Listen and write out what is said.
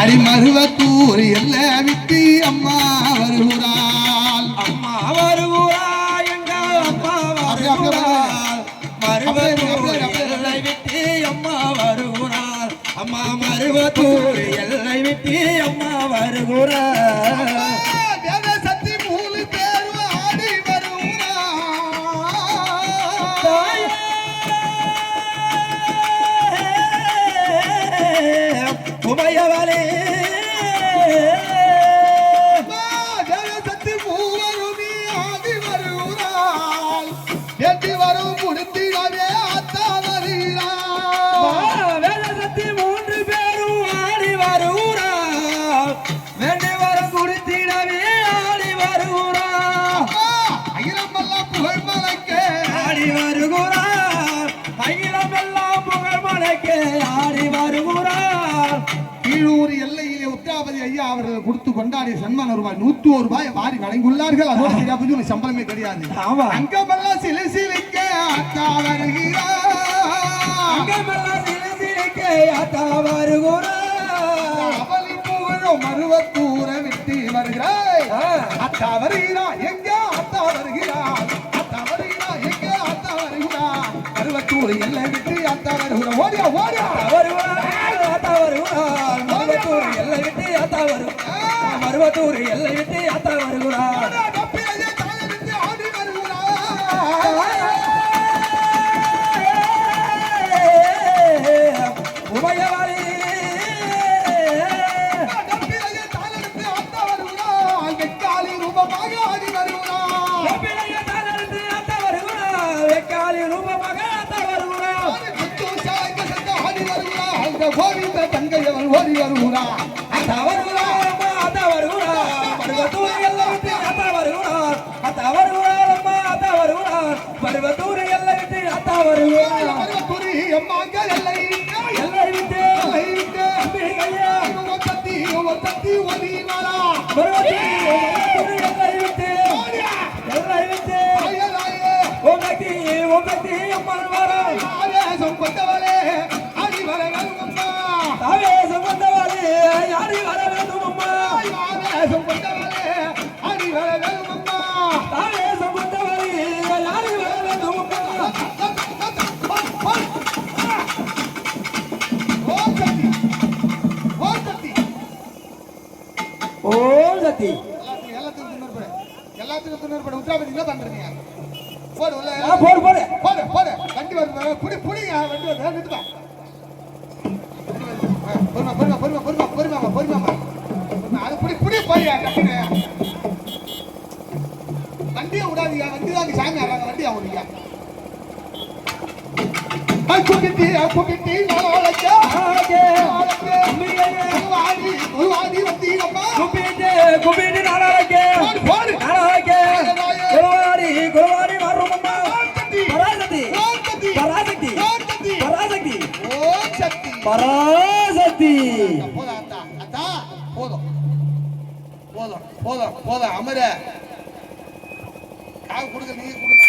அடி மருவத்தூர் எல்லாம் விட்டு அம்மா வருகிறாள். அம்மா வருகிறாள் எங்கள் அப்பா வருகிறாள். மருவத்தூர் எல்லை விட்டு அம்மா வருகிறாள். அம்மா மருவத்தூர் எல்லை விட்டு அம்மா வருகிறாள். உமையவளே சக்தி மூவருமி ஆதி வருகிறாள். எட்டி வரும் முடித்திடவே அத்தா வருகிறாள். வேதசக்தி மூன்று பேரும் ஆடி வருகிறாள். வேண்டி வரும் குடித்திடவே ஆடி வருகிறாள். அகிலமெல்லாம் புகழ் மலைக்கே ஆடி வருகிறாள். அகிலமெல்லாம் புகழ் மலைக்கே ஆடி வருகிறாள். கீழூர் எல்லையிலே உத்திராபதி ஐயா அவர்கள் கொடுத்து கொண்டாடிய சன்மான ரூபாய் 101 ரூபாய் வாரி வழங்கியுள்ளார்கள். அதோட சரியா சம்பளமே கிடையாது. அங்கமெல்லாம் சில சிலைக்க அத்தா வருகிறார். அங்கமெல்லாம் சில சிலைக்க அத்தா வருகிறார். அவளி புகழும் மருவத்தூர விட்டு வருகிறாய். அத்தா வருகிறார் எங்க அத்தா வருகிறார். அத்தா வருகிறார் எங்க அத்தா வருகிறார். மருவத்தூர் எல்லை விட்டு அத்தா வருகிறார். ஓடியா ஓடியா வருகிறார். அத்தா வருகிறார். மருவத்தூர் எல்லை விட்டு அத்தா வருகிறார். மருவத்தூர் எல்லை விட்டு அத்தா வருகிறார். உமையவாளி வெக்காலி ரூபமாக ஆடி வருகிறார். வெக்காலி ரூபமாக அத்தா வருகிறார். கோவிந்த தங்கையவள் ஓடி வருகிறார். அத்தா வருகிறார். அத்தா வருகிறார். மருவத்தூர் எல்லை விட்டு அத்தா வருகிறார். அத்தா வருகிறார். அம்மா அத்தா வருகிறார். மருவத்தூர் எல்லை விட்டு அத்தா வருகிறார். மருவத்தூரி அம்மாங்க எல்லை எல்லை விட்டு எல்லை விட்டு அம்பிகையா ஒத்தத்தி ஒதினாரா. மருவத்தூர் எல்லை விட்டு எல்லை விட்டு உங்கத்தி உங்கத்தி அம்மன் வரா. ஆவேசம் கொண்டவளே அடி வர வேண்டும் அம்மா. ஆவேசம் கொண்டவளே அடி வர வேண்டும் அம்மா. ஆவேசம் கொண்டவளே அடி வர வேண்டும் அம்மா. ஆவேசம் கொண்டவளே அடி வர வேண்டும் அம்மா. ஓம் சக்தி. எல்லாத்துக்கும் துணர்பட உத்தரவாதி என்ன பண்றீங்க? போடு உள்ள போடு போடு போடு போடு. வண்டி வருது. புடி புடிங்க வண்டி வருது. நிறுத்துப்பா. பொறுமா பொறுமா பொறுமா பொறுமா பொறுமா பொறுமா. அது புடி புடி போறியா டக்குனு. வண்டியை விடாதீங்க. வண்டி தான் சாமி ஆறாங்க. வண்டியா ஓடிங்க. குப்பிட்டி நாளைக்கே குருவாடி குருவாடி வந்தீங்கம்மா. குப்பிட்டி நாளைக்கே போடு நாளைக்கே குருவாடி குருவாடி வர்றோம்மா. பராசக்தி பராசக்தி பராசக்தி ஓம் சக்தி பராசக்தி. போதும் அத்தா அத்தா போதும் போதும் போதும் போதும். அமர காவு கொடுக்க நீங்க கொடுக்க